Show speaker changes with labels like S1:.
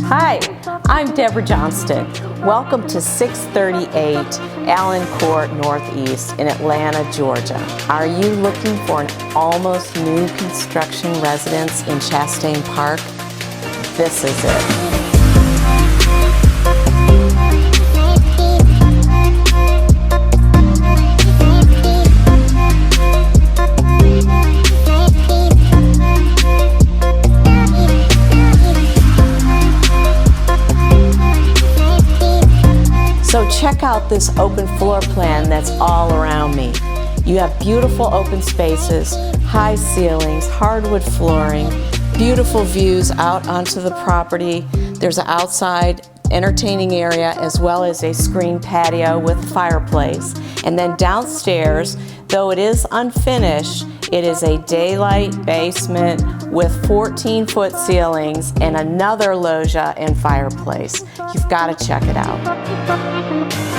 S1: Hi, I'm Debra Johnston. Welcome to 638 Allen Court Northeast in Atlanta, Georgia. Are you looking for an almost new construction residence in Chastain Park? This is it. So check out this open floor plan that's all around me. You have beautiful open spaces, high ceilings, hardwood flooring, beautiful views out onto the property. There's an outside entertaining area as well as a screened patio with fireplace. And then downstairs, though it is unfinished, it is a daylight basement with 14-foot ceilings and another loggia and fireplace. You've got to check it out.